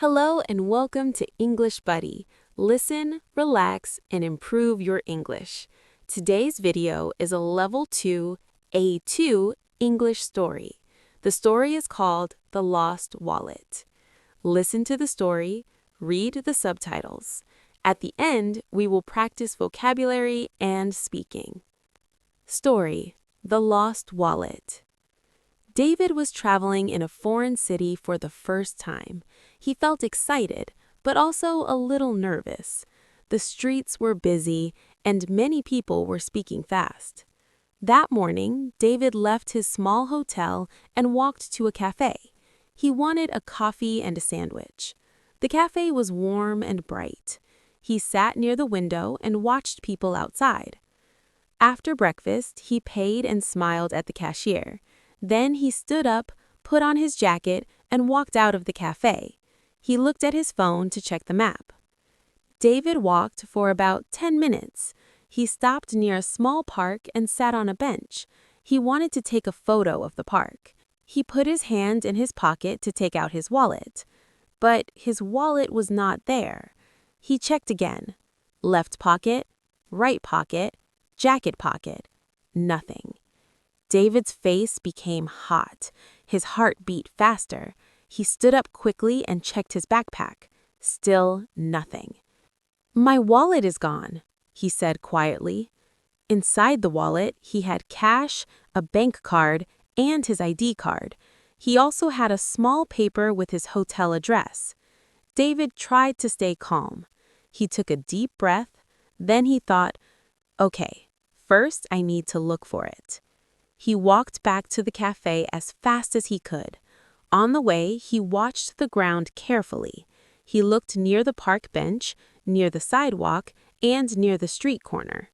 Hello and welcome to English Buddy. Listen, relax, and improve your English. Today's video is a Level 2 A2 English story. The story is called The Lost Wallet. Listen to the story, read the subtitles. At the end, we will practice vocabulary and speaking. Story: The Lost Wallet. David was traveling in a foreign city for the first time. He felt excited, but also a little nervous. The streets were busy, and many people were speaking fast. That morning, David left his small hotel and walked to a cafe. He wanted a coffee and a sandwich. The cafe was warm and bright. He sat near the window and watched people outside. After breakfast, he paid and smiled at the cashier. Then he stood up, put on his jacket, and walked out of the cafe. He looked at his phone to check the map. David walked for about 10 minutes. He stopped near a small park and sat on a bench. He wanted to take a photo of the park. He put his hand in his pocket to take out his wallet. But his wallet was not there. He checked again. Left pocket, right pocket, jacket pocket. Nothing. David's face became hot. His heart beat faster. He stood up quickly and checked his backpack. Still nothing. "My wallet is gone," he said quietly. Inside the wallet, he had cash, a bank card, and his ID card. He also had a small paper with his hotel address. David tried to stay calm. He took a deep breath. Then he thought, "Okay, first I need to look for it." He walked back to the cafe as fast as he could. On the way, he watched the ground carefully. He looked near the park bench, near the sidewalk, and near the street corner.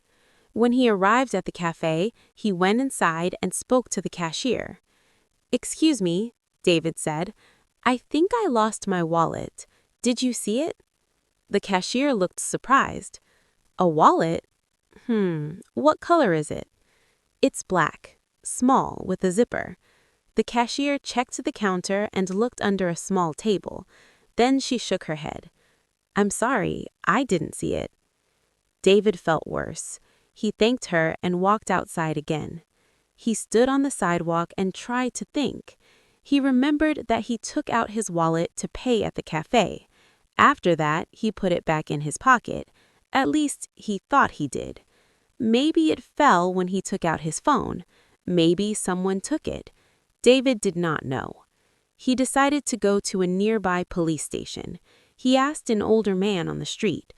When he arrived at the cafe, he went inside and spoke to the cashier. "Excuse me," David said. "I think I lost my wallet. Did you see it?" The cashier looked surprised. "A wallet? What color is it?" "It's black. Small, with a zipper." The cashier checked the counter and looked under a small table. Then she shook her head. "I'm sorry, I didn't see it." David felt worse. He thanked her and walked outside again. He stood on the sidewalk and tried to think. He remembered that he took out his wallet to pay at the cafe. After that, he put it back in his pocket. At least, he thought he did. Maybe it fell when he took out his phone. Maybe someone took it. David did not know. He decided to go to a nearby police station. He asked an older man on the street.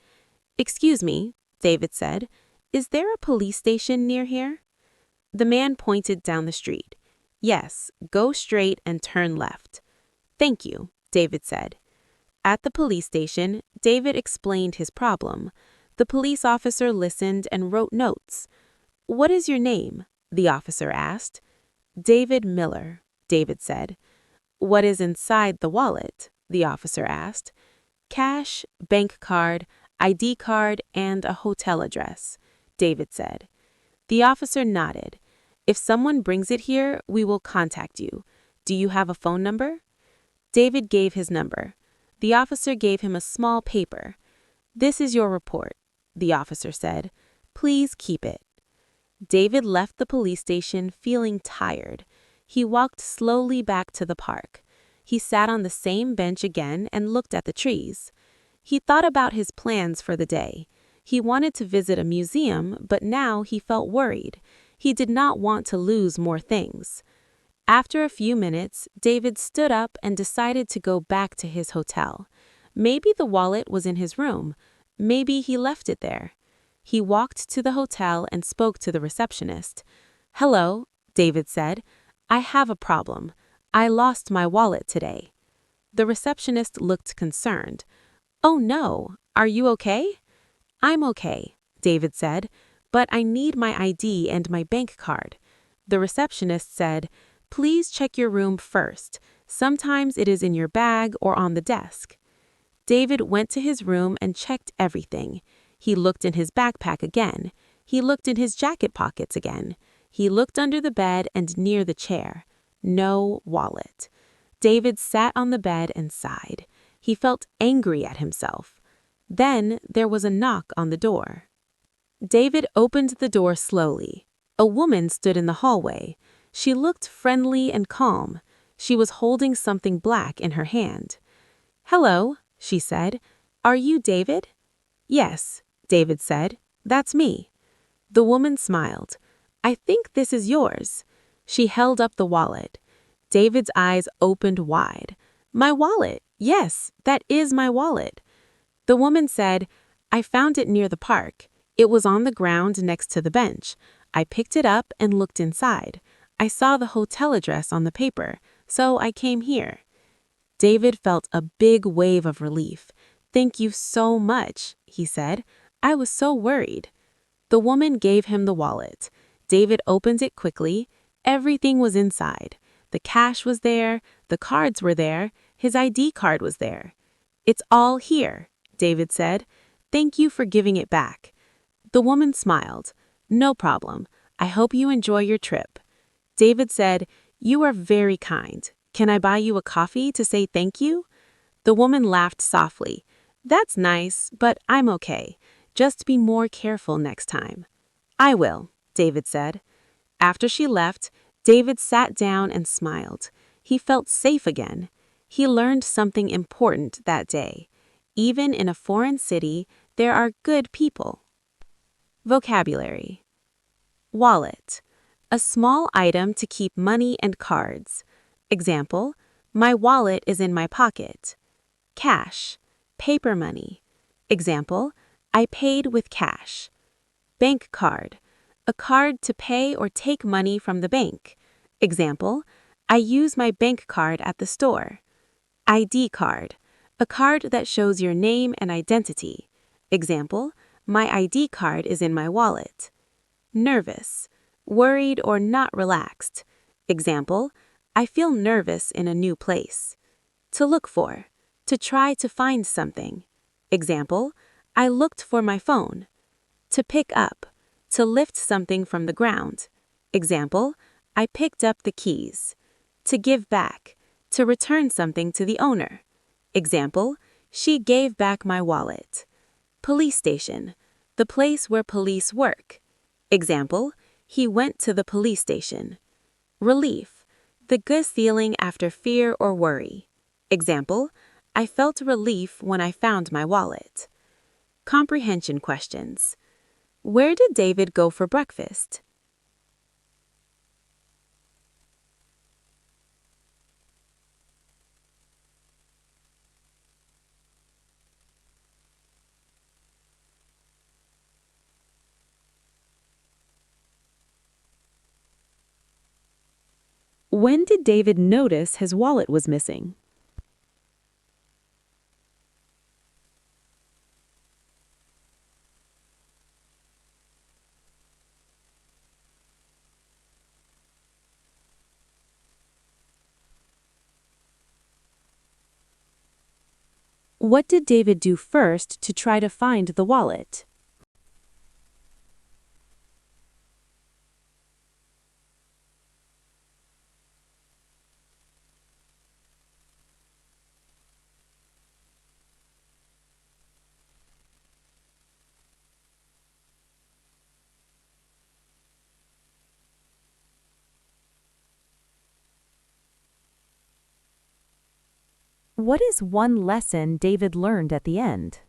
"Excuse me," David said, "is there a police station near here?" The man pointed down the street. "Yes, go straight and turn left." "Thank you," David said. At the police station, David explained his problem. The police officer listened and wrote notes. "What is your name?" the officer asked. "David Miller," David said. "What is inside the wallet?" the officer asked. "Cash, bank card, ID card, and a hotel address," David said. The officer nodded. "If someone brings it here, we will contact you. Do you have a phone number?" David gave his number. The officer gave him a small paper. "This is your report," the officer said. "Please keep it." David left the police station feeling tired. He walked slowly back to the park. He sat on the same bench again and looked at the trees. He thought about his plans for the day. He wanted to visit a museum, but now he felt worried. He did not want to lose more things. After a few minutes, David stood up and decided to go back to his hotel. Maybe the wallet was in his room. Maybe he left it there. He walked to the hotel and spoke to the receptionist. "Hello," David said. "I have a problem. I lost my wallet today." The receptionist looked concerned. "Oh no, are you okay?" "I'm okay," David said, "but I need my ID and my bank card." The receptionist said, "Please check your room first. Sometimes it is in your bag or on the desk." David went to his room and checked everything. He looked in his backpack again. He looked in his jacket pockets again. He looked under the bed and near the chair. No wallet. David sat on the bed and sighed. He felt angry at himself. Then there was a knock on the door. David opened the door slowly. A woman stood in the hallway. She looked friendly and calm. She was holding something black in her hand. "Hello," she said. "Are you David?" "Yes," David said. "That's me." The woman smiled. "I think this is yours." She held up the wallet. David's eyes opened wide. "My wallet! Yes, that is my wallet." The woman said, "I found it near the park. It was on the ground next to the bench. I picked it up and looked inside. I saw the hotel address on the paper, so I came here." David felt a big wave of relief. "Thank you so much," he said. "I was so worried." The woman gave him the wallet. David opened it quickly. Everything was inside. The cash was there, the cards were there, his ID card was there. "It's all here," David said. "Thank you for giving it back." The woman smiled. "No problem. I hope you enjoy your trip." David said, "You are very kind. Can I buy you a coffee to say thank you?" The woman laughed softly. "That's nice, but I'm okay. Just be more careful next time." "I will," David said. After she left, David sat down and smiled. He felt safe again. He learned something important that day. Even in a foreign city, there are good people. Vocabulary. Wallet. A small item to keep money and cards. Example, my wallet is in my pocket. Cash. Paper money. Example, I paid with cash. Bank card. A card to pay or take money from the bank. Example, I use my bank card at the store. ID card. A card that shows your name and identity. Example, my ID card is in my wallet. Nervous. Worried or not relaxed. Example, I feel nervous in a new place. To look for. To try to find something. Example, I looked for my phone. To pick up. To lift something from the ground. Example, I picked up the keys. To give back. To return something to the owner. Example, she gave back my wallet. Police station. The place where police work. Example, he went to the police station. Relief. The good feeling after fear or worry. Example, I felt relief when I found my wallet. Comprehension questions. Where did David go for breakfast? When did David notice his wallet was missing? What did David do first to try to find the wallet? What is one lesson David learned at the end?